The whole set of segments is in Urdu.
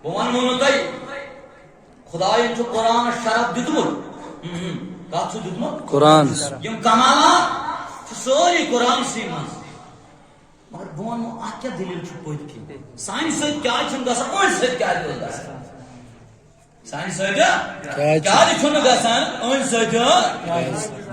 بوان مونتاي خداين چو قرآن شرف دیتمت کات چو دیتمت قرآن یم کمالات سوری قرآن سی مز مگر بوان مو اخ کیا دلیل چھ پوت کی سائن سۭتۍ کیا چھُنہٕ گژھان أنۍ سۭتۍ کیا چھُ گژھان سانہِ سۭتۍ کیا چھُنہٕ گژھان أنۍ سۭتۍ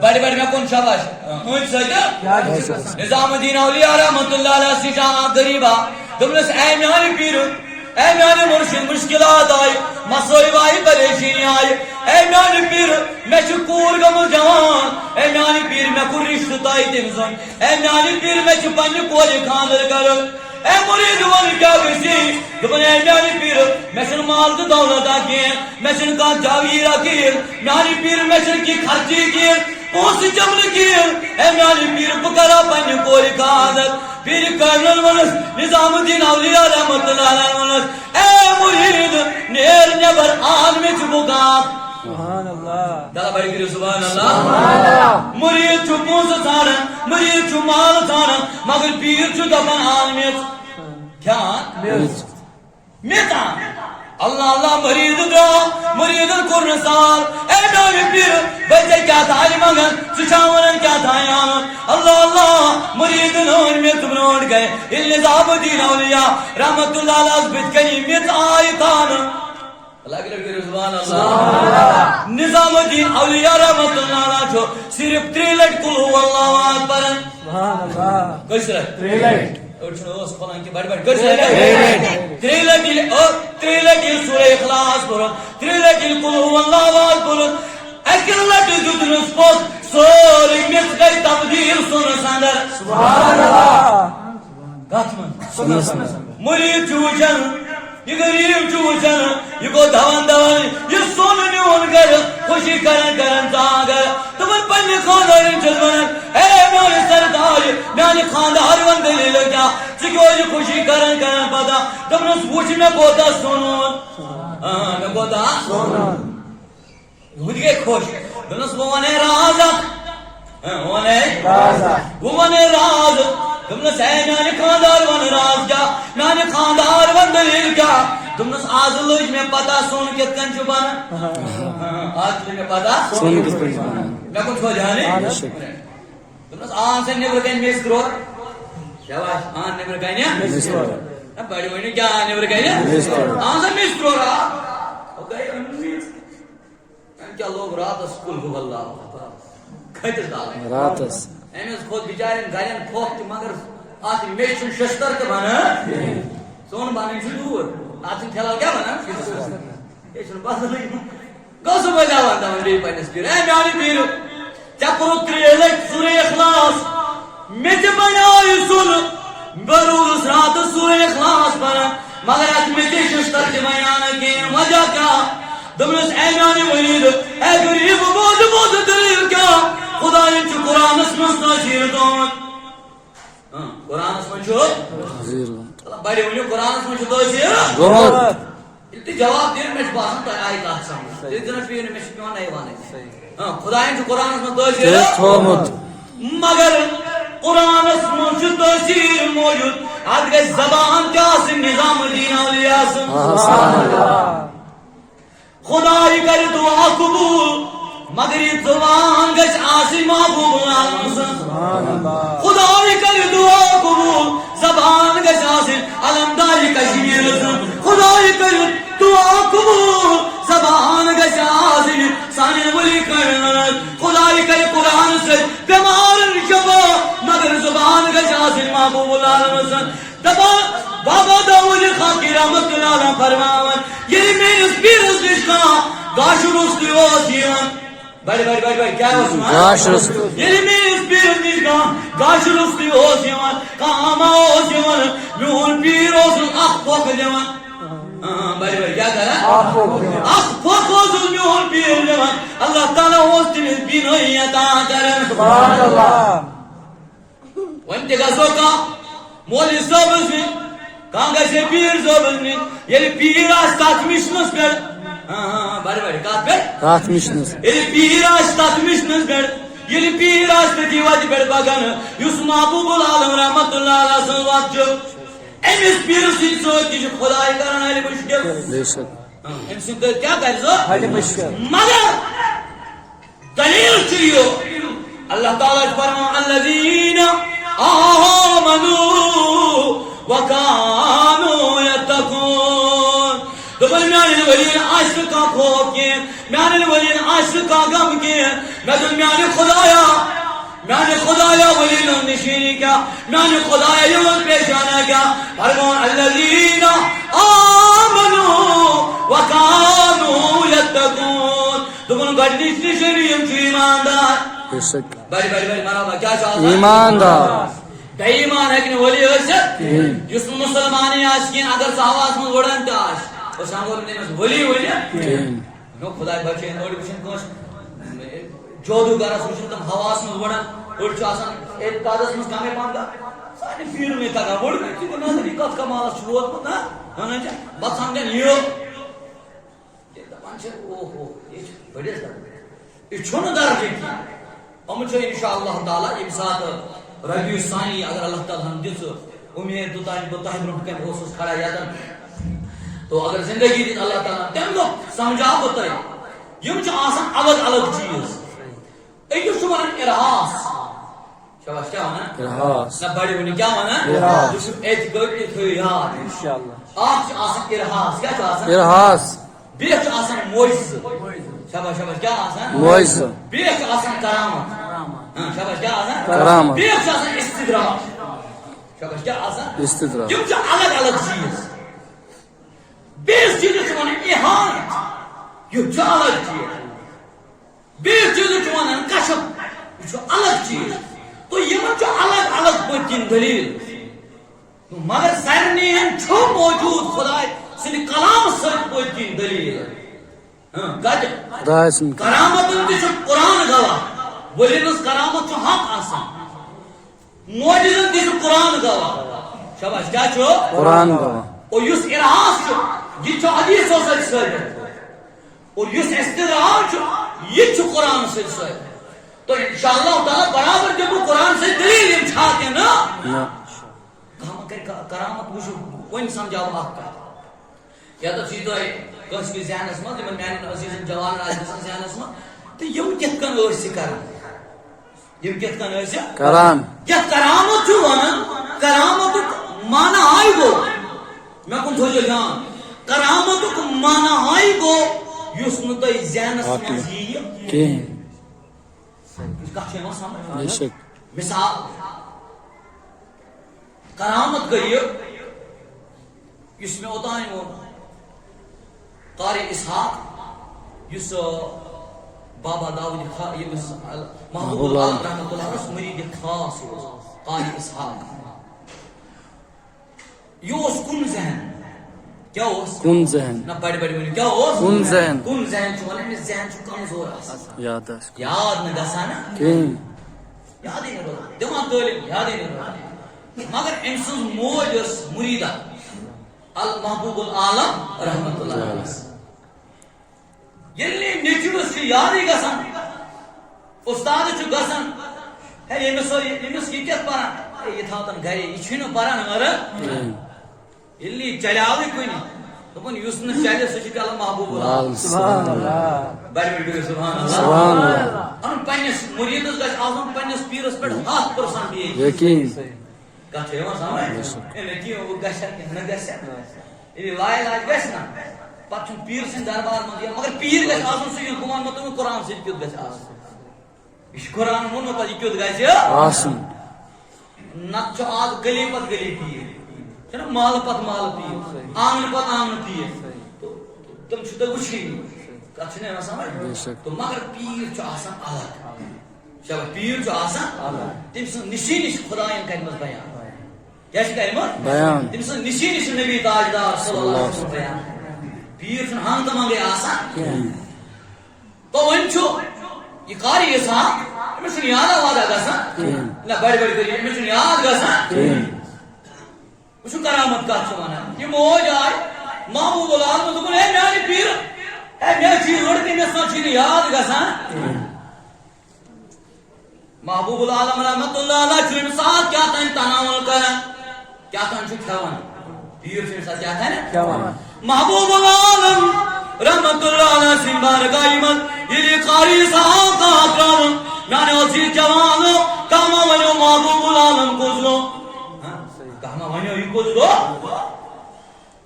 بڑِ بڑِ مےٚ کُن شاباش أنۍ سۭتۍ نظام الدین اولیاء رحمت اللہ علیہ سے جہاں غریبا دوٚپنَس اے میانہِ پیٖرٕ اے میانہِ مُرشِد مُشکِلات آیہِ مسٲیِب آیہِ پریشٲنی آیہِ اے میانہِ پیٖرٕ مےٚ چھِ کوٗر گٔمٕژ جوان اے میانہِ پیٖرٕ مےٚ کوٚر رِشتہٕ تۄہہِ تٔمۍ سُنٛد اے میانہِ پیٖرٕ مےٚ چھِ پننہِ کورِ خانٛدر کرُن اے مُریٖد وَن کیٛاہ گژھِ دوٚپُن اے میانہِ پیٖرٕ مےٚ چھُنہٕ مال تہٕ دولت کینٛہہ مےٚ چھُنہٕ کانٛہہ جاگیٖرا کِہیٖنۍ میانہِ پیٖرٕ مےٚ چھُنہٕ کینٛہہ خرچی کِہیٖنۍ پونٛسہٕ جمنہٕ کِہیٖنۍ اے میانہِ پیٖرٕ بہٕ کرا پننہِ کورِ خانٛدر پیٖرِ کرنن ووٚنُس نظام الدین اولیاء رحمت اللہ علیہ ووٚنُس اے مُریٖد نیر نٮ۪بر آن مےٚ چھُ بُکات سبحان اللہ دلا بڑی کریو سبحان اللہ مُریٖد چھُ پونٛسہٕ ژھانڈان مُریٖد چھُ مال ژھانڈان مگر پیٖر چھُ دپان آن میٚژ کیٛاہ میٚژ آن اللہ اللہ مریٖد درٛاو مریٖدن کوٚر نہٕ سال اے میانہِ پیٖرٕ بچے کیٛاہ تانۍ منگان ژٕ چھا ونان کیٛاہ تانۍ انُن اللہ اللہ مریٖدن أنۍ میٚژ برونٛٹھ گٔے ییٚلہِ نظام الدین اولیاء رحمت اللہ علیہس بٕتھِ کَنی میٚژ آیہِ تھاونہٕ نظام الدین اولیاء رحمت اللہ علیہ چھُ صرف 3 لٹہِ قل هو اللہ احد پران کٔژِ لٹہِ أڑۍ چھِنہٕ ٲس کھولان کینٛہہ بڑِ بڑِ کٔژِ لٹہِ 3 لٹہِ سورہ اخلاص پوٚرُن 3 لٹہِ قل هو اللہ احد پوٚرُن اکہِ لٹہِ دیُتنَس پوٚز سورُے میٚژ گٔے تبدیٖل سۄنس اندر سبحان اللہ کتھ منٛز مُریٖد چھُ وٕچھان یہ غریب چھُ وٕچھان یہ گوٚو دون دون یہ سۄن نیوٗن گرٕ خوشی کران کران ژاں گرٕ تِمن پننہِ خانٛدارٮ۪ن چھُس ونان اے میانہِ سردارِ میانہِ خانٛدار ون دٔلیٖل کیٛاہ ژٕ کیٛازِ چھُکھ خوشی کران کران پتہ دوٚپنَس وٕچھ مےٚ کوتاہ سۄن اوٚن مےٚ کوتاہ سۄن اوٚن ہُہ تہِ گٔے خۄش دوٚپنَس بہٕ ونے راز اکھ بہٕ ونے راز دوٚپنَس اے میانہِ خانٛدار ون راز کیٛاہ میانہِ خانٛدار ون دٔلیٖل کیٛاہ دوٚپنَس آز لٔج مےٚ پتہ سۄن کِتھ کٔنۍ چھُ بنان آز لٔج مےٚ پتہ مےٚ کُن چھُوا دھیانٕے دوٚپنَس آن سا نیٚبرٕ کَنہِ میٚژ ترٛوو شاباش آن نیٚبرٕ کَنہِ بڑِ ؤنِو کیٛاہ آن نیٚبرٕ کَنہِ آن سا میٚژ ترٛوو راتھ گٔے أنۍ میٚژ أمۍ کیٛاہ لوگ راتس قل هو اللہ کھٔتِس ڈالس راتس أمِس کھوٚت بِچارٮ۪ن گرٮ۪ن پھۄکھ تہِ مگر اتھ میٚژِ چھُنہٕ شستر تہِ بنان سۄن بنٕنۍ چھُ دوٗر اتھ چھُنہٕ فِلحال کیٛاہ بنان یے چھُنہٕ بدلٕے گوٚو صُبحٲے دون دون بیٚیہِ پننِس پیٖرٕ اے میانہِ پیٖرٕ ژےٚ کوٚرُتھ 3 لٹہِ سورہ اخلاص مےٚ تہِ بنیٛاو سُلہٕ بہٕ روٗدُس راتس سورہ اخلاص پران مگر اتھ میٚژِ شستر تہِ بنیٛاو نہٕ کِہیٖنۍ وجہ کیٛاہ دوٚپنَس اے میانہِ مُریٖد اے غریٖب بوزٕ دٔلیٖل کیٛاہ خداین چھُ قرآنس منٛز تٲثیٖر گوٚمُت قرآنس منٛز چھُ بڑِ ؤنِو قرآنس منٛز چھُ تٲثیٖر گوٚمُت ییٚلہِ تُہۍ جواب دِیِو مےٚ چھُ باسان تۄہہِ آیہِ کتھ سمجھ تیٚلہِ زن پیٚیہِ نہٕ مےٚ چھِ پیٚوان نَیہِ وَنٕنۍ خداین چھُ قرآنس منٛز تٲثیٖر تھوٚومُت مگر قرآنس منٛز چھُ تٲثیٖر موٗجوٗد اتھ گژھِ زبان تہِ آسٕنۍ نظام الدین اولیاء سٕنٛز خداے کرِ دُعا قبوٗل مگر یہ زبان گژھِ آسٕنۍ محبوب عالم سٕنٛز خداے کرِ دُعا قبوٗل زبان گژھِ آسٕنۍ علمدارِ کشمیٖر سٕنٛز خداے کرِ دُعا قبوٗل زبان گژھِ آسٕنۍ سانٮ۪ن ؤلی کڑن خداے کرِ قرآن سۭتۍ بٮ۪مارن شفا مگر زبان گژھِ آسٕنۍ محبوب العالم سٕنٛز دپان بابا داوود خاکی رحمت اللہ علیہ فرماوان ییٚلہِ میٲنِس پیٖرس نِش کانٛہہ گاشہٕ روٚستُے اوس یِوان بڑِ کیٛاہ اوس یِوان ییٚلہِ میٲنِس پیٖرس نِش کانٛہہ گاشہٕ روٚستُے اوس یِوان کانٛہہ اما اوس یِوان میون پیٖر اوسُس اکھ پھۄکھ دِوان بڑِ کیٛاہ کران اکھ پھۄکھ اوسُس میون پیٖر دِوان اللہ تعالیٰ اوس تٔمِس بینٲیی عطا کران وۄنۍ تہِ گژھو کانٛہہ مولوی صٲبس نِش کانٛہہ گژھِ ہے پیٖر صٲبس نِش ییٚلہِ پیٖر آسہِ تتھ مِشنس پٮ۪ٹھ بڑِ کتھ پٮ۪ٹھ ییٚلہِ پیٖر آسہِ تتھ مِشنس پٮ۪ٹھ ییٚلہِ پیٖر آسہِ تٔتی وتہِ پٮ۪ٹھ پکان یُس محبوب العالم رحمت اللہ علیہ سٕنٛز وتھ چھُ امس پیر سن سی خدائی کران حل مشکل ام سن کیا کر حل مشکل مگر دلیل چیو اللہ تعالیٰ فرمان الذین آمنوا وکانوا یتقون دبل میان ولین عاشق کا خوف کی میان ولین عاشق کا غم کی میں دل میان خدایا ولین نشینی کیا میان خدایا یوم پیشانہ کیا فرمان الذین آمنوا وکانوا یتقون دبل گڈنیش نشینی یم ایماندار بڑی بڑی بڑی مرحبا کیا چاہتا ایماندار بے ایمان ہے کہ ولی ٲسِتھ یُس نہٕ مُسلمانٕے آسہِ کینٛہہ اگر سُہ ہواہس منٛز وُڑان تہِ آسہِ أسۍ ہٮ۪کو نہٕ تٔمِس ولی ؤنِتھ نو خۄداے بچٲیِن أڑۍ وٕچھن کٲنٛسہِ جادوٗگرس وٕچھن تِم ہواہس منٛز وُڑان أڑۍ چھُ آسان اعتقادس منٛز کمٕے پہم سانہِ پیٖرنٕے تگان وُڑ ژٕ نظر یہِ کتھ کمالس چھُ ووتمُت نا ونان چھِ پتہٕ سمجھان یہِ دپان چھِ اوہو یہِ چھُ بٔڑِس درجہٕ یہِ چھُنہٕ درجہٕ کینٛہہ ہم چھِ انشاءاللہ تعالیٰ ییٚمہِ ساتہٕ ربیع ثانی اگر اللہ تعالیٰ ہن دِژ امید توٚتانۍ بہٕ تۄہہِ برونٛٹھ کَنہِ اوسُس کھڑا ییٚتٮ۪ن تو اگر زندگی دِژ اللہ تعالیٰ تَمہِ دۄہ سمجھاو بہٕ تۄہہِ یِم چھِ آسان الگ الگ چیٖز أکِس چھُ وَنان اِرہاس شاباش کیٛاہ وَنان اِرہاس نہ بڑِ ؤنِو کیٛاہ وَنان یہِ چھُ اعتقاد تہِ تھٲیِو یاد اکھ چھُ آسان اِرہاس کیٛاہ چھُ آسان اِرہاس بیٚیہِ چھُ آسان معجزٕ شاباش شاباش کیٛاہ آسان معجزٕ بیٚیہِ چھُ آسان کرامت شاباش کیا آسان کرامت بیٚیہِ چھُ آسان استدراج شاباش کیا آسان استدراج یِم چھِ الگ الگ چیٖز بیٚیِس چیٖزس چھِ وَنان اِحانت یہِ چھُ الگ چیٖز بیٚیِس چیٖزس چھِ وَنان کشف یہِ چھُ الگ چیٖز تو یِمن چھُ الگ الگ پٔتۍ کِنۍ دٔلیٖل مگر سارنٕے چھُ موجوٗد خۄداے سٕنٛدِ کلامہٕ سۭتۍ پٔتۍ کِنۍ دٔلیٖل کتہِ کرامتن تہِ چھُ قرآن گواہ ولینس کرامت چھُ حق آسان معجزن تہِ چھُ قرآن گواہ شاباش کیٛاہ چھُ قرآن گواہ اور یُس اِرہاس چھُ یہِ چھُ حدیثو سۭتۍ ثٲبت اور یُس استدراج چھُ یہِ تہِ چھُ قرآن سۭتۍ ثٲبت تو انشاءاللہ تعالیٰ برابر دِمہٕ بہٕ قرآن سۭتۍ دلیٖل یِم چھا تہِ نہٕ کانٛہہ کرِ کرامت وٕچھِو وۄنۍ سمجھاو بہٕ اکھ کتھ ییٚتٮ۪تھ چھُ تۄہہِ کٲنٛسہِ کٲنٛسہِ ذہنس منٛز یِمن میانٮ۪ن عزیٖزن جوانن آسہِ گژھان ذہنس منٛز تہٕ یِم کِتھ کٔنۍ ٲسۍ یہِ کران یِم کِتھ کٔنۍ ٲسۍ یہِ کران یتھ کرامت چھُ ونان کرامتُک معنی ہاے گوٚو مےٚ کُن تھٲیزیو دھیان کرامتُک معنی ہاے گوٚو یُس نہٕ تۄہہِ ذہنس منٛز یِیہِ کِہیٖنۍ کتھ چھِ یِوان سمجھ بے شک مثال کرامت گٔے یہِ یُس مےٚ اوٚتانۍ ووٚن قاری اسحاق یُس بابا داود ییٚمِس محبوب العالم رحمۃ اللہ اوس مریٖد خاص اوس قاری اسحاق یہِ اوس کُن ذہن کیٛاہ اوس کُن ذہن نہ بڑِ بڑِ ؤنِو کیٛاہ اوس کُن ذہن کُن ذہن چھُ وَنان أمِس ذہن چھُ کمزور آسان یاد آسہِ یاد نہٕ گژھان نا کِہیٖنۍ یادٕے نہٕ روزان دِوان تعلیٖم یادٕے نہٕ روزان مگر أمۍ سٕنٛز موج ٲس مُریٖدا المحبوب العالم رحمۃ اللہ علیہ ییٚلہِ نیٚچوِس چھُ یادٕے گژھان اُستادٕ چھُ گژھان ہے ییٚمِس یہِ کیٛاہ پران یہِ تھاوتن گرے یہِ چھُے نہٕ پران مگر ییٚلہِ یہِ چلیوٕے کُنہِ دوٚپُن یُس نہٕ چلہِ سُہ چھُ پیٚوان محبوب العالم بڑِ بڑِ کٔرِو سبحان اللہ پنُن پننِس مُریٖدس گژھِ آسُن پننِس پیٖرس پٮ۪ٹھ 100% یقیٖن کتھ چھِ یِوان سمجھ مےٚ کینٛہہ گژھِ کینٛہہ نہ گژھِ ییٚلہِ لاے لاج گژھِ نا پتہٕ چھُنہٕ پیٖر سٕنٛدِ دربار منٛز یِوان مگر پیٖر گژھِ آسُن سُہ یُس بہٕ وَنہو تۄہہِ قرآن سۭتۍ کیُتھ گژھِ آسُن یہِ چھُ قرآن ووٚنمُت پتہٕ یہِ کیُتھ گژھِ آسُن نتہٕ چھُ آز گلی پتہٕ گلی پیٖر چھُنہ محلہٕ پتہٕ محلہٕ پیٖر آنٛگنہٕ پتہٕ آنٛگنہٕ پیٖر تِم چھِ تۄہہِ وٕچھِنۍ کتھ چھِنہ یِوان سمجھ تہٕ مگر پیٖر چھُ آسان الگ شاباش پیٖر چھُ آسان تٔمۍ سٕنٛز نِشٲنی چھِ خۄدایَن کَرِمٕژ بیان کیٛاہ چھِ کَرِمٕژ بیان تٔمۍ سٕنٛز نِشٲنی چھِ نبی تاجدار صلی اللہ علیہ وسلم بیان پیٖر چھُنہٕ ہنٛگ تہٕ منٛگے آسان تو وۄنۍ چھُ یہِ قاری اسحاق أمِس چھُنہٕ یادا وادا گژھان نہ بڑِ بڑِ کٔرِو أمِس چھُنہٕ یاد گژھان وٕچھِو کرامت کتھ چھِ ونان یہِ موج آے محبوب العالم دوٚپُن ہے میانہِ پیٖر ہے مےٚ چھُ یہِ لڑکہٕ مےٚ سۭتۍ چھُے نہٕ یاد گژھان محبوب العالم رحمۃ اللہ علیہ چھُ أمِس ساتھ کیٛاہ تانۍ تناوُل کران کیٛاہ تانۍ چھُ کھٮ۪وان پیر سے ساتھ کیا ہے نا محبوب العالم رحمت اللہ علیہ سنبار قائمت یہ قاری صاحب کا اکرام میں نے اسی جوانو کاما ونو محبوب العالم کزلو کاما ونو یہ کزلو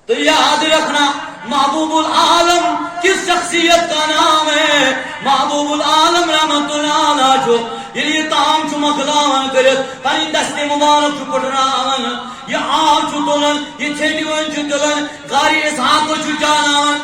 تو یاد رکھنا محبوب العالم کس شخصیت کا نام ہے محبوب العالم رحمت اللہ علیہ جو یہ تام چمکلاون کرت پنی دست مبارک چھ پٹراون یہ آب چھ تلن یہ چھٹیون چھ تلن قاری اسحاق چھ جاناون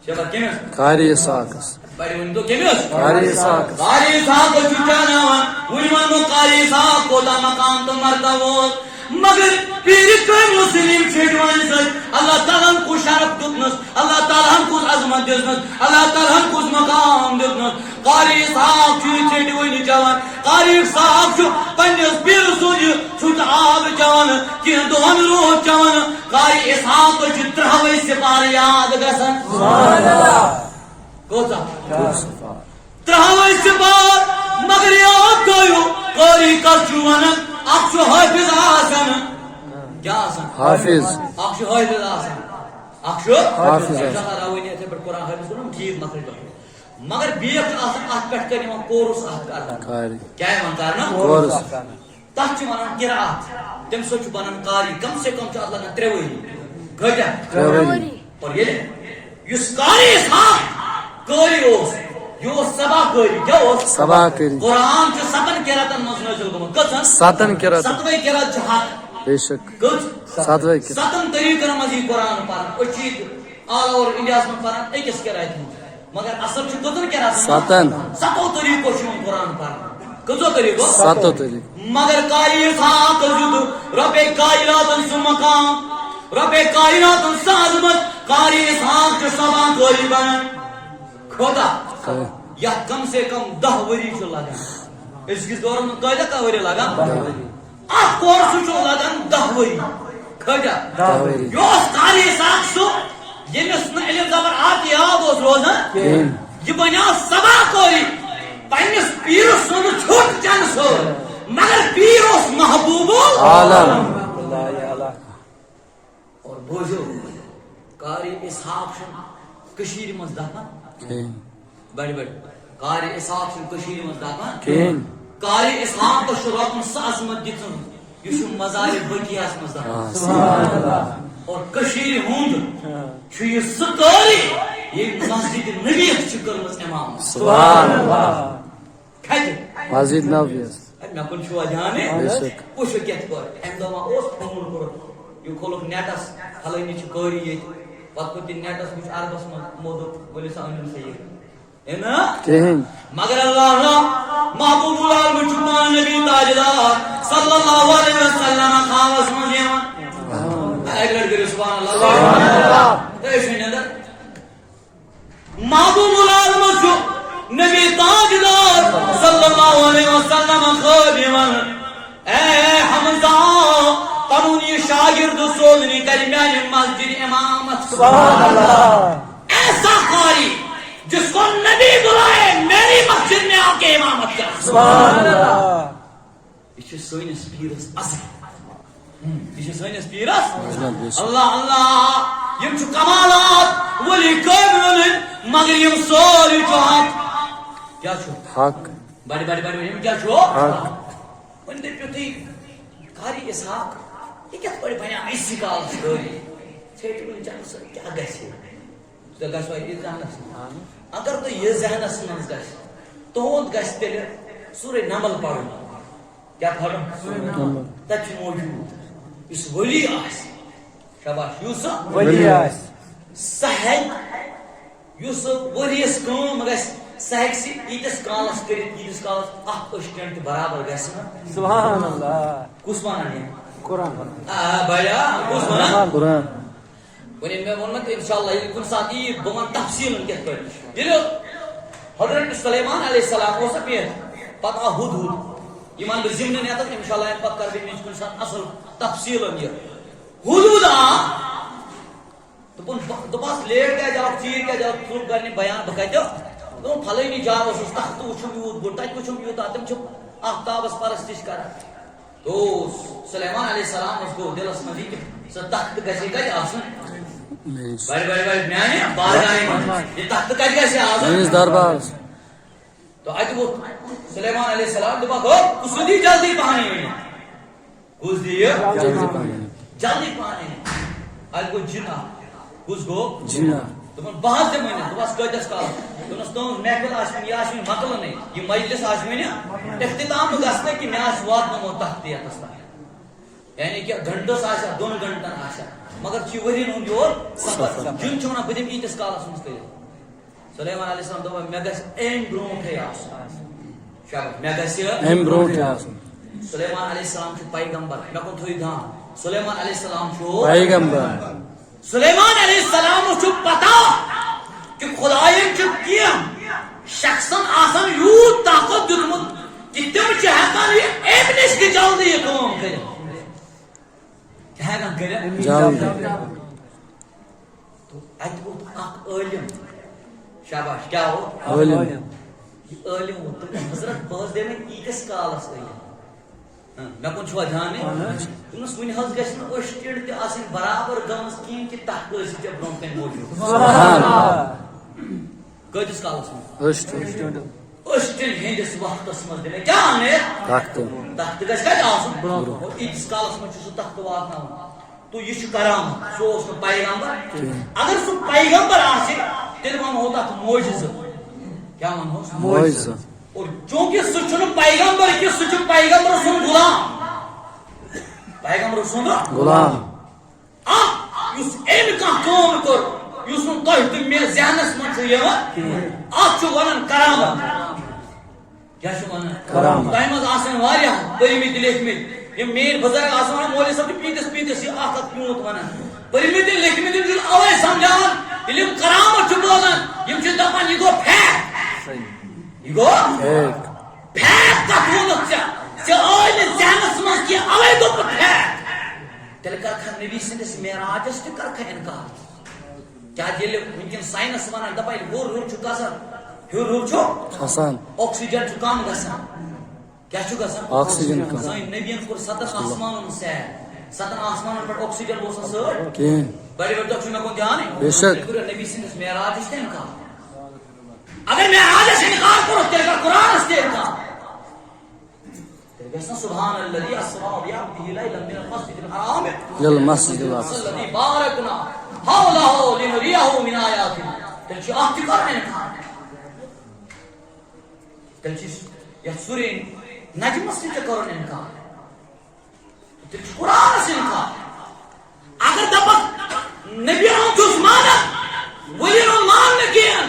چلو کیمس قاری اسحاق بڑی ون تو کیمس قاری اسحاق چھ جاناون ون من قاری اسحاق کو دا مقام تو مرتبہ مگر پیر کوئی مسلم چھٹوان سے اللہ تعالیٰ کو شرف دتنس اللہ تعالیٰ کو عظمت دتنس اللہ تعالیٰ کو مقام دتنس قاری صاحب چھٹوان جوان قاری صاحب چھو پنیس پیر سوج چھوٹ آب جوان کی دون روح جوان قاری صاحب چھو ترہوئی سپار یاد گسن سبحان اللہ کوتا ترہوئی سپار مگر یاد کوئی قاری کچھوانا اکشو حافظ آسان کیا آسان حافظ اکشو حافظ آسان اکشو حافظ آسان راوینی ایسے پر قرآن حافظ کرنا ٹھیک مخرج بکر مگر بیخ آسان آت پیٹ کرنی وہاں کورس آت کرنا کیا ہے وہاں کرنا کورس تحچی وہاں قرآت تم سوچو بنان قاری کم سے کم چاہت لگا تریوئی گھٹا اور یہ یس قاری صاحب قاری اوس یہ سبا کری کیا ہو سبا کری قرآن جو ستن قراتن مز نازل گمت کتن ستن قرات ستوئی قرات چھ حق بے شک کچھ ستوئی قرات ستن طریقہ مز یہ قرآن پڑھن اچھی آل اوور انڈیا میں پڑھن ایکس قرات مگر اصل چھ کتن قرات ستن ستو طریقہ چھ قرآن پڑھن کتو طریقہ ستو طریقہ مگر قاری صاحب جد رب کائنات سو مقام رب کائنات سو عظمت قاری صاحب چھ سبا کری بن خدا یا کم سے کم 10 وری چھ لگان اس کس دور میں قاعدہ کا وری لگان آپ کورس چھ لگان 10 وری کھجا 10 وری یوس قاری صاحب سو یمس نہ علم زبر آت یاد اوس روزان یہ بنیا سبا کوری پنس پیر سن چھوٹ جان سو مگر پیر اس محبوب عالم اور بوجھو قاری اسحاق کشیر مز دفن بڑی بڑی قاری اسحاق چھن کشیر مز دپان قاری اسحاق شروعن سہ عظمت دتن یہ مزار بقیہ مز دپان سبحان اللہ اور کشیر ہند چھ یہ سہ قاری یہ مسجد نبی چھ کرمز امام سبحان اللہ کھت مسجد نبی مے کن چھو جانے پوچھ کیت کر ام دما اوس فون کر یہ کھولک نیٹس پھلنی چھ قاری یہ پتہ کو تین نیٹس وچ عربس مز مودو بولی سان سے مگر اللہ محبوب العالم چمان نبی تاجدار صلی اللہ علیہ وسلم خاص مجھے ایک لڑکے سبحان اللہ ایسے اندر محبوب العالم چو نبی تاجدار صلی اللہ علیہ وسلم خادمان اے حمزہ قانونی شاگرد سوزنی کلمیان مسجد امامت سبحان اللہ ایسا قاری جس کو نبی بلائے میری مسجد میں آ کے امامت کر سبحان اللہ یہ سوئنس پیرس اصل یہ سوئنس پیرس اللہ اللہ یم چھ کمالات ولی قابل مگر یم سوری چھ حق کیا چھ حق بڑی بڑی بڑی یم کیا چھ حق ان دے پیتی قاری اسحاق یہ کیا بڑی بنیا ایسی کال سوری چھیٹ میں جان سر کیا گئے تو گش وائی جانس اگر تو یہ ذہنس منز گش تہند گش تیل سورہ نمل پڑھن کیا پڑھن تچ موجود اس ولی آس شاباش یوسف ولی آس سہل یوسف ولیس کام گش سہل سی ایتس کالس کرت ایتس کالس اخ اشٹنٹ برابر گس سبحان اللہ کس ونان قرآن بھیا کس ونان قرآن ونی میں ونن کہ انشاءاللہ یہ کن ساتھ یہ بمن تفصیل کیت کر یہ حضرت سلیمان علیہ السلام کو سپیت پتہ ہدہد ایمان بزمن نے تک انشاءاللہ ان پتہ کر بھی کن ساتھ اصل تفصیل یہ ہدہد تو پاس لیٹ گیا جب چیر گیا جب پھول کرنے بیان بکایدہ تو پھلے نہیں جا اس تخت وچھم یوت بڑ تک وچھم یوت اتم چھ آفتاب اس پرستش کر تو سلیمان علیہ السلام اس کو دل اسمدی کہ سو تخت گسی کت آسن بڑی بڑی بڑی میانے بارگاہ یہ تخت کت گسی آسن دربار تو ات وہ سلیمان علیہ السلام دپا گو کس دی جلدی پہانی ہوئی کس دی جلدی پہانی ات گو جنا کس گو جنا تمن بہت دے مہینے تو بس کتس کال تمس تم محفل آشمن یہ آشمن مکل نہیں یہ مجلس آشمن اختتام گسنے کہ میں آس وات نمو تحتی اتستا یعنی کہ گھنٹس آشا دون گھنٹن آشا مگر چی ورین ہوں یور سفر جن چھونا بدیم ایتس کالس مستقل سلیمان علیہ السلام دپا میں گس ایم برونٹ ہے آسن شاباش میں گس ایم برونٹ ہے آسن سلیمان علیہ السلام چھ پیغمبر میں کن تھوئی دھان سلیمان علیہ السلام چھو پیغمبر سلیمان علیہ السلام چھو پتا کہ خدایین چھو کیا شخصاً آسان یوں طاقت دتمت کہ تم چاہتاں یہ ایبنش کی جلدی یہ کام کرے کیا ہے کرے جلدی تو ات کو اک عالم شاباش کیا ہو عالم یہ عالم ہو تو حضرت باز دے میں ایکس کالس گئی میں کن چھوا دھانے تمس ون حض گھن اشٹڑ تہ آسن برابر گمس کین کہ تحت ٲسۍ ژےٚ برونٛہہ کَنہِ موجوٗد کۭتِس کالس منٛز اشٹڑ ہٕنٛدِس وقتس منٛز دِمے کیٛاہ نے تخت گژھِ کتہِ آسُن اور ییٖتِس کالس منٛز چھُ سُہ تختہٕ واتناوان تو یہ چھُ کرامت سُہ اوس نہٕ پیغمبر اگر سُہ پیغمبر آسہِ تیٚلہِ ونہو تتھ معجزٕ کیٛاہ ونہوس معجزہ اور چونکہ سُہ چھُنہٕ پیغمبر کہ سُہ چھُ پیغمبر سُنٛد غلام پیغمبر سُنٛد غلام یُس أمۍ کانٛہہ کٲم کٔر یُس نہٕ تۄہہِ تہٕ مےٚ ذہنس منٛز چھُ یِوان اتھ چھُ ونان کرامت کیٛاہ چھُ ونان کرامت تۄہہِ منٛز آسن واریاہ پٔرمٕتۍ لیکھمٕتۍ یِم میٲنۍ بزرگ آسان ونان مولوی صٲب چھُ پیٖنتِس یہِ اکھ اکھ پیوٗنت ونان پٔرمٕتۍ لیکھمٕتۍ یِم چھِ اوے سمجھاوان ییٚلہِ یِم کرامت چھِ بوزان یِم چھِ دپان یہِ گوٚو پھیک یہ گو پھیک کت وونک ژےٚ آے نہٕ ذہنس منٛز کینٛہہ اوے دوٚپ پھیک تیٚلہِ کرکھا نبی سٕنٛدِس معراجس تہِ کرکھا انکار کیٛازِ ییٚلہِ وٕنکٮ۪ن ساینس ونان دپان ییٚلہِ ہیوٚر ہیوٚر چھُ گژھان ہیوٚر ہیوٚر چھُ آسان آکسیجن چھُ کم گژھان کیٛاہ چھُ گژھان آکسیجن کم سٲنۍ نبیَن کوٚر 7 آسمانن سیر 7 آسمانن پٮ۪ٹھ آکسیجن اوس نہٕ سۭتۍ کہیٖنۍ بڑِ بڑِ دۄہ چھُ مےٚ کُن دھیانے بے شک کوٚر نبی سٕنٛدِس معراجس تہِ انکار اگر معراجس انکار کرو تیٚلہِ کر قرآنس تہِ انکار تیٚلہِ گژھِ نا سبحان الذی اسرا بعبدہ لیلا من المسجد الحرام الى المسجد الاقصى الذی بارکنا حولہ لنریہ من آیاتنا تیٚلہِ چھُ اتھ تہِ کرُن انکار تیٚلہِ چھُ یتھ سورہ نجمس تہِ کرُن انکار تیٚلہِ چھُ قرآنس انکار اگر دپکھ نبی چھُس مانان ؤلِن ہُنٛد مان نہٕ کینٛہہ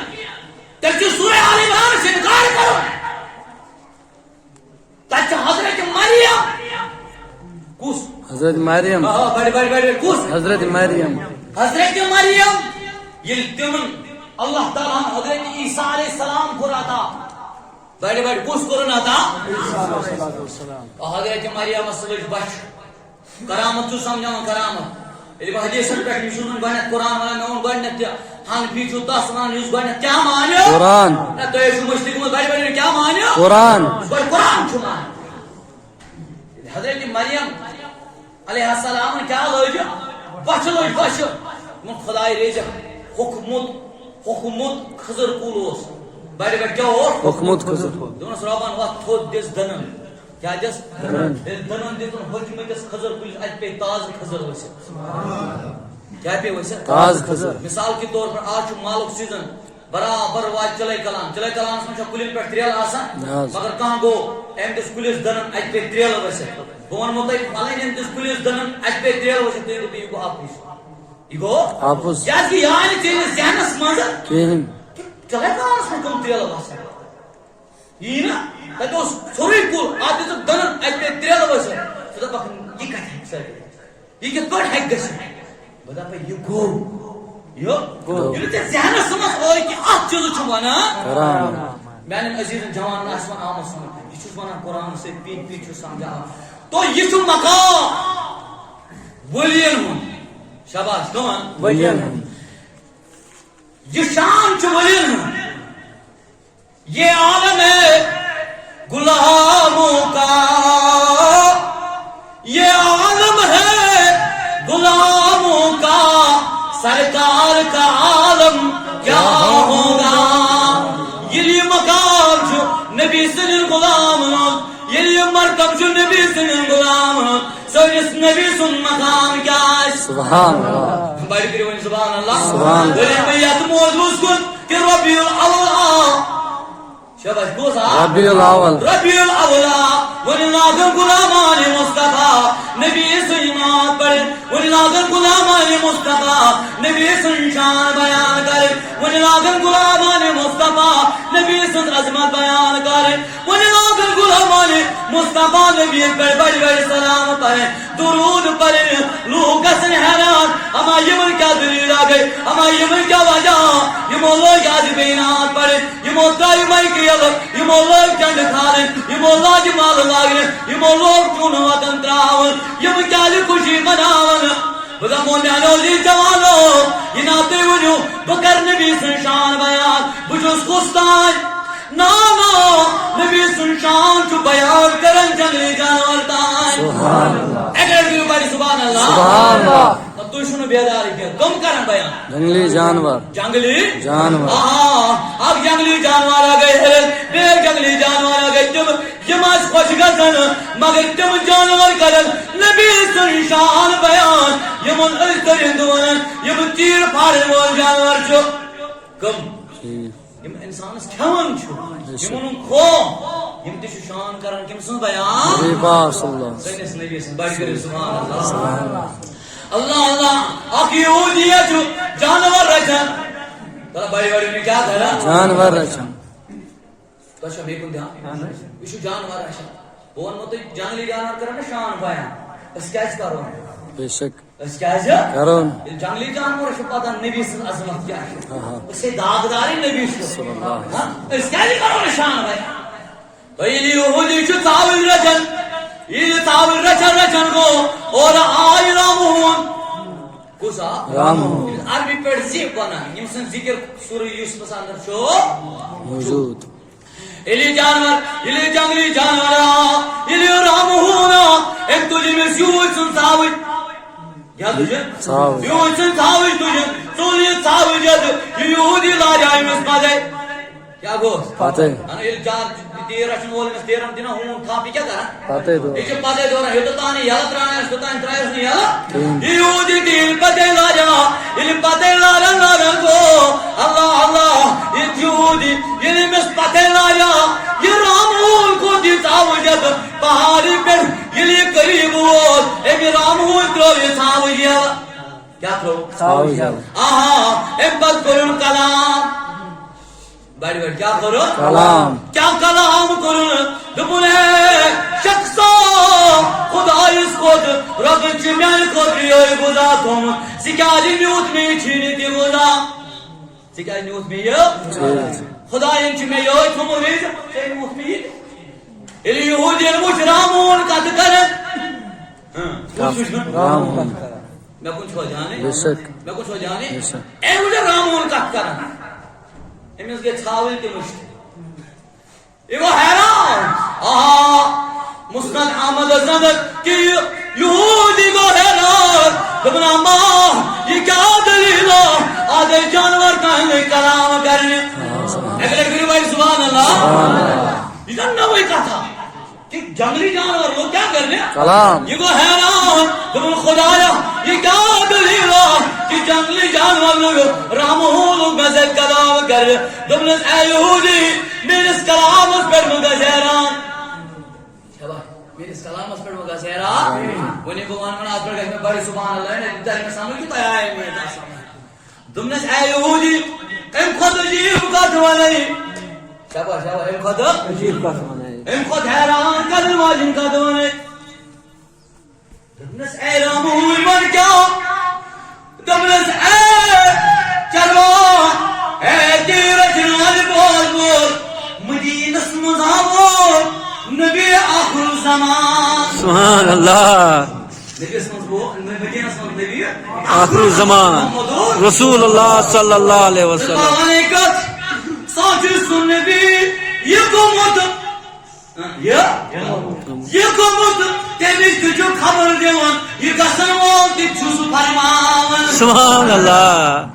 تیٚلہِ چھُ سورہ آل عمرانس انکار کرُن تتہِ چھِ حضرت مریم کُس حضرت مریم بڑِ بڑِ بڑِ کُس حضرت مریم حضرت مریم ییٚلہِ تِمن اللہ تعالیٰ ہن حضرت عیسیٰ علیہ السلام کوٚر عطا بڑِ بڑِ کُس کوٚرُن عطا حضرت مریمس لٔج بچہِ کرامت چھُ سمجھاوان کرامت ییٚلہِ بہٕ حدیثن پٮ۪ٹھ مےٚ چھُ گۄڈنٮ۪تھ قرآن ونان مےٚ ووٚن گۄڈنٮ۪تھ تہِ حنفی چھُ تس ونان یُس گۄڈنٮ۪تھ کیٛاہ مانیو قرآن نہ تُہۍ ٲسِو مٔشتٕے گٔمٕژ بڑِ بڑِ کیٛاہ مانیو قرآن قرآن چھُ مانان حضرت مریم علیہ السلام کیٛاہ لٲج بچہِ لٔج بچہِ یِمن خداے ریزیکھ ہوٚکھمُت خٔزٕر کُل اوس بڑِ بڑِ کیٛاہ اوس حکمت خضر دوٚپنس رۄبن وتھ تھوٚد دِس دٕنن کیٛاہ دِس ییٚلہِ دٕنن دِتُن ہوٚکھمٕتِس خٔزٕر کُلِس اتہِ پیٚیہِ تازٕ خٔزٕر ؤسِتھ کیٛاہ پیٚیہِ ؤسِتھ تازٕ خٔزٕر مثال کے طور پر آج چھُ مالُک سیٖزن برابر واتہِ چلے کلان منٛز چھا کُلٮ۪ن پٮ۪ٹھ ترٛیلہٕ آسان مگر کانٛہہ گوٚو أمۍ دِژ کُلِس دٕنن اتہِ پیٚیہِ ترٛیلہٕ ؤسِتھ بہٕ ونمو تۄہہِ فلٲنۍ أمۍ دِژ کُلِس دٕنن اتہِ پیٚیہِ ترٛیلہٕ ؤسِتھ تُہۍ دٔپِو یہِ گوٚو اَپُز یہِ گوٚو اَپُز کیٛازِ کہِ یہِ آے نہٕ چٲنِس ذہنس منٛز کہیٖنۍ چلے کلانس منٛز کٕم ترٛیلہٕ وسان یی نا تتہِ اوس ژھوٚرُے کُل اتھ دِژٕکھ دٕنن اتہِ پیٚیہِ ترٛیلہٕ ؤسِتھ ژٕ دپکھ یہِ کتہِ ہیٚکہِ سٲرِتھ یہِ کِتھ پٲٹھۍ ہیٚکہِ گٔژھِتھ بہٕ دپے یہِ گوٚو ییٚلہِ ژےٚ ذہنس منٛز آے کہِ اتھ چیٖزٕ چھُ ونان قرآن میانٮ۪ن عزیٖزن جوانن آسہِ وۄنۍ آمُت سمجھ یہِ چھُس ونان قرآن سۭتۍ پیٖٹ پیٖٹ چھُس سمجھاوان تو یہِ چھُ مقام ؤلین ہُنٛد شاباش کٕمن ؤلین ہُنٛد یہ شان چھُ ؤلین ہُنٛد یہ عالم ہے غلاموں کا Nebi senin gulamın ol. Yeni markam şu Nebi senin gulamın ol. Söylesin Nebi sun makam kaş. Subhanallah. Bari biri oyun subhanallah. Subhanallah. Böyle meyyatım olmaz kun ki Rabbiyul Avla. Şabaş goza. Rabbiyul Avval. Rabbiyul Avla. Vani lagın gulamani Mustafa. Nebi sıymat bari. Vani lagın gulamani Mustafa. Nebi sın şan bayan kare. Vani lagın gulamani Mustafa. Nebi sın azmat bayan kare. Vani lagın gulamani Mustafa. Nebi bari selam pare. Durud pare. Lugasın heran. Ama yemin kya dili lage. Ama yemin kya vaja. Yemollah gazi beynat pare. Yemollah yemay kiyalak. Yemollah kendi khane. Yemollah cemal lagre. Yemollah çunu vatan travan. Yem kya kushi manavan. Bu zaman yanozi cevalo. Yinate vucu. Bakar Nebi sun şan bayan. Bu cüz kustan. Nana. Nebi sun şan şu bayan. Karan jangli janvartan. Subhanallah. Eğer bir bari subhanallah. Subhanallah. تو شنو بیداری کیا کم کرن بیان جنگلی جانور. جنگلی جانور. اب جنگلی جانور آ گئے بے جنگلی جانور آ گئے تم جماز خوش گزن مگر تم جانور کرن نبی سن شان بیان یمن ازدرندون یمن تیر پھاڑن وول جانور چھو کم یم انسانس کھیون چھو یمن کھو یم تہ شان کرن کم سن بیان نبی پاک صلی اللہ علیہ سنس نبی سن بڑھ کر سبحان اللہ اللہ اللہ آپ یہودی ہے جو جانور رچن تلا بڑی بڑی نے کیا کرا جانور رچن. تو شب ایک دھیان وشو جانور رچن بون مت جنگلی جانور کرنا شان پایا اس کیا کرو بے شک اس کیا کرون. جنگلی جانور شو پتہ نبی صلی اللہ علیہ وسلم کیا ہے اسے داغداری نبی صلی اللہ علیہ وسلم اس کیا کرو شان پایا تو یہ یہودی جو تعویل رچن یہ تعویل رچن کو اور آئی رامون کسا رامون عربی پیڑ زیب بنا یمسن ذکر سورہ یوسف اندر شو موجود. الی جانور الی جنگلی جانور الی رامون ایک تجھے میں سیوچ سن ساوچ یا تجھے سیوچ سن ساوچ تجھے سولی ساوچ جد یہودی لا جائے مسپادے کیا گوست پاتے انا یہ جار دیر اچن وول میں دیرم دینا ہوں کھاپی کیا کرا پاتے دو یہ پاتے دو رہا یہ تو تانی یاد ترانا اس کو تانی ترائے اس نے یاد یہودی دل پتے لا جا یہ پتے لا رہا کو اللہ اللہ یہ یہودی یہ مس پتے لا جا یہ رامون کو دیتا وجد پہاڑی پر یہ قریب ہو اے رامون کرو یہ ساوجیا کیا کرو ساوجیا اے بس کرو کلام بڑی بڑی کیا کرو کلام کیا کلام کرو دبنے شخصا خدا اس خود رب چمیان خود ریوئی گزا تم سکالی نیوت میں چھینی تی گزا سکالی نیوت میں یہ خدا ان چمیان تم ریز سی نیوت میں یہ الی یہودی المجھ رامون قد کرن رامون میں کچھ ہو جانے بے شک میں کچھ ہو جانے اے مجھے رامون قد کرن امیز کے چھاول کے مشت یہ وہ حیران مسند احمد زند کہ یہودی کو حیران دبنا ماں یہ کیا دلیل آدھے جانور کہنے کلام کرنے اگلے گری بھائی سبحان اللہ یہ جنہ وہی کہا تھا کہ جنگلی جانور وہ کیا کرنے کلام یہ کو حیران دبنا خدایا یہ کیا دلیل کہ جنگلی جانور لوگ رامون لوگ مزید کلام کر دبنا اے یہودی میرے اس کلام اس پر مگا زیران میرے اس کلام اس پر مگا زیران ونی بوان من آت پر گئی میں بڑی سبحان اللہ نے در میں سامنے کی تیار ہے میرے تاسم دبنا اے یہودی ام خود جیب کا دوانے شابا شابا ام خود جیب کا دوانے ام خود حیران کر واجن کا دوانے دبنا اے رامون من کیا دبلس اے چلوان اے تیر جنال بول بول مدینس مزامون نبی آخر زمان سبحان اللہ نبی اسمز بول مدینس نبی آخر الزمان رسول اللہ صلی اللہ علیہ وسلم آنکت ساچر سن نبی یہ گمت یہ گمت تیمیز تجھو خبر دیوان یہ قسم وال تجھو فرمان سبحان اللہ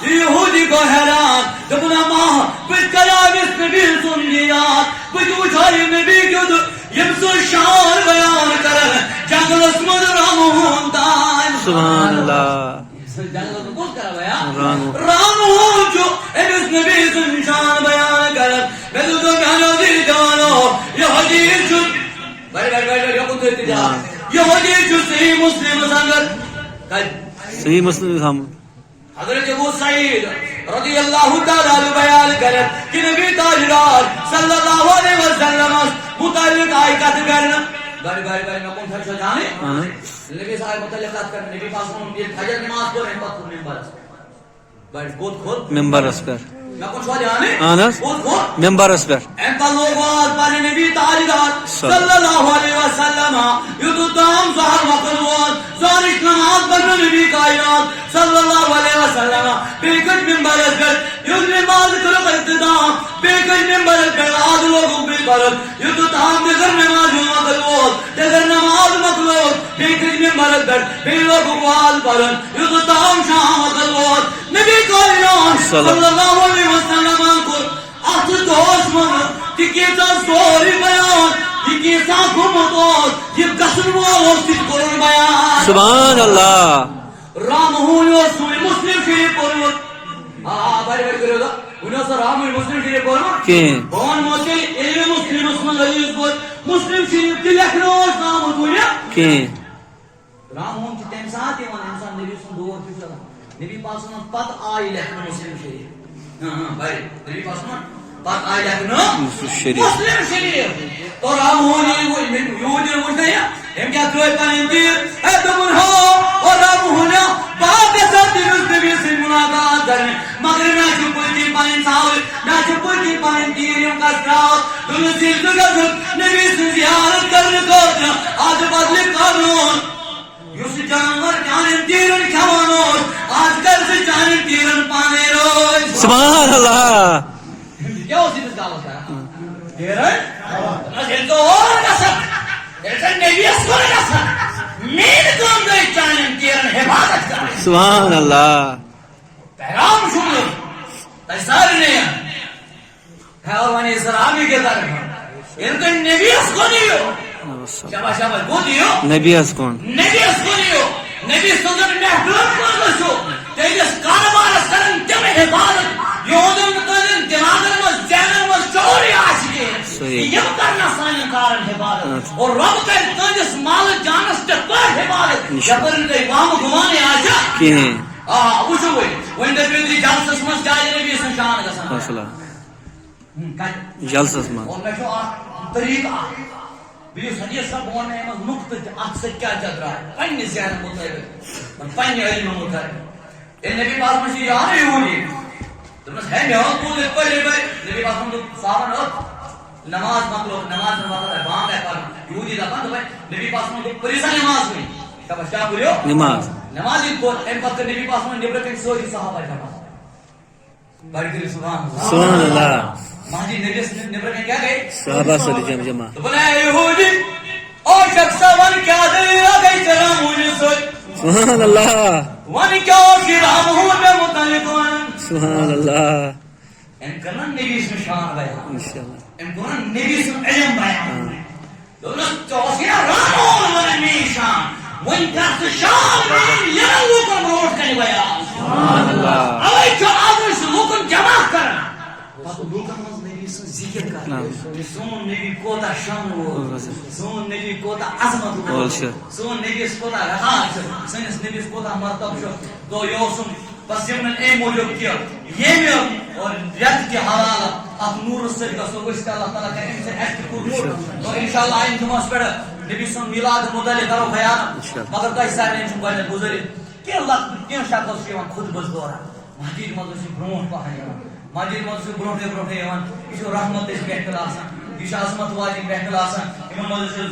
یہودی کو حیران دبنا ماں بہٕ کرٕ أمِس نبی سُنٛد دیدار بہٕ تہِ وٕچھٕ یہِ نبی کیُتھ ییٚمۍ سُنٛد شان بیان کرن جنگلس منٛز رامہٕ ہُنٛد تانۍ سبحان اللہ جنگلس منٛز کُس کران بیان رامو رامہٕ چھُ أمِس نبی سُنٛد شان بیان کرن مےٚ دوٚپ میانیو دِل جوانو یہِ حدیٖث چھُ بڑِ بڑِ بڑِ بڑِ یوکُن تُہۍ تہِ دِوان یہِ حدیٖث چھُ صحیح مسلمس اندر کتہِ صحیح مسلم ہم حضرت ابو سعید رضی اللہ تعالیٰ عنہ بیان کرن کہ نبی تاجدار صلی اللہ علیہ وسلم متعلق آئی کت کرن بڑی بڑی بڑی میں کون تھا جانے نبی صاحب متعلق کت کرن نبی پاس یہ فجر نماز پڑھ رہے پتہ ممبر بڑی خود ممبر اس پر میں کون سو جانے آنس خود ممبر اس پر انت لوگ آج پانے نبی تاجدار صلی اللہ علیہ وسلم یدو تام ظہر وقت زانش نماز پڑھنے نبی کائنات صلی اللہ علیہ وسلم بیکت ممبر اس پر یدو نماز کرو اقتدام بیکت ممبر اس پر آج لوگوں بھی کرد یدو تام دیگر نماز مقلوط دیگر نماز مقلوط بیکت ممبر اس پر بے لوگوں کو آج پڑھن یدو تام شام مقلوط نبی کائنات صلی اللہ علیہ وسلم کو اتھ دوس من تکیتا سوری بیان تکیتا گمت یہ گسن وول کرن بیان سبحان اللہ رام ہو سوئی مسلم شریف پورمت بڑی بڑی کرو گا انہوں سے رام مسلم شریف پورمت کین بون موتی علم مسلم اسمان عزیز پر مسلم شریف تی لکھنو نام دنیا کین رام ہوں کی تیم ساتھ انسان نبی سن دور کی چلا نبی پاسمان پت آئی لکھنو مسلم شریف بھائی نبی پاسمان پت آئی لکھنو مسلم شریف تو رام ہونی یہودی مجھنے ہم کیا دوئے پانیں دیر اے دمن ہو اور رام ہونا باپ کے ساتھ دنس نبی سے ملاقات کرنے مگر میں چھپوٹی پانیں ساول میں چھپوٹی پانیں دیر ہم کا سراؤ دنس دیر دگزت نبی سے زیارت کرنے کو آج بدلی قانون یوسی جانور جانن تیرن کھوانوس آج کل سے جانن تیرن پانے روز سبحان اللہ کیا ہوسی دس گاوت ہے تیرن نسل تو اور نسل ایسا نبی اسکول نسل مین کون دے جانن تیرن حفاظت کرنے سبحان اللہ پیغام شمل تیسار نہیں پیغوانی اسلامی کے طرف ان کا نبی اسکول نہیں ہو شاباش شاباش کو دیو نبی اس کون نبی اسکولیو نبی سوزن محبوب کونسو تیجس کاربارس کرن تم حفاظت یہودن تنن دماغن مز زینن مز چوری آشکے یم کرنا سانی کارن حفاظت اور رب کر تنجس مال جانس تکر حفاظت جبرن کئی وام گمانے آشا کہیں وچھو گئی وین دبیدری جلسس مز جائے نبی سن شان گسان مسئلہ جلسس مز اور میں شو طریقہ بیس حدیث سب ہونے میں نقطہ ات سے کیا چل رہا ہے پنی ذہن مطابق پنی علم مطابق یہ نبی پاس میں یہ آنے ہوئی تو بس ہے میں تو ایک پڑھے بھائی نبی پاس میں سارا اور نماز مطلب نماز مطلب ہے وہاں ہے پر یہودی دا بند بھائی نبی پاس میں پریسا نماز ہوئی کیا کیا بولیو نماز نماز ان کو ان وقت نبی پاس میں نبی کے سوئی صحابہ جمع بڑی کری سبحان اللہ ماجی نبی سے نبی نے کیا گئے صحابہ سے جمع تو بنا یہودی اور شخص ون کیا دلیل گئی چلا مجھے سوچ سبحان اللہ ون کیا کہ رام ہوں میں متعلق ون سبحان اللہ ان کرنا نبی سے شان بیان انشاءاللہ ان کرنا نبی سے علم بیان دولت توسیع رام ہوں من نبی شان ون کا شان بیان یہ لوگوں روٹ کرنے بیان سبحان اللہ اوے جو آدرس لوگوں جمع کرنا پتہ لوگوں مز نبی سے ذکر کرنا سون نبی کوتا شان وہ سون نبی کوتا عظمت وہ سون نبی کوتا رحمت سنس نبی کوتا مرتبہ شو تو یوسم بس یمن اے موجود کیا یہ میں اور ریت کے حوالہ اب نور سے کا سو اس کا اللہ تعالی کریم سے ایکٹ کو نور تو انشاءاللہ ان جمعہ پر نبی سن میلاد متعلق کرو بیان مگر کا حصہ نہیں چھو گئے گزرے کہ اللہ کی شکل سے خود بزدورا مسجد مدرسے برونٹ پہنیا مسجد مدرسے برونٹے برونٹے یوان یہ رحمت اس بیٹھ آسان یہ عظمت واجب بیٹھ آسان یمن مدرسے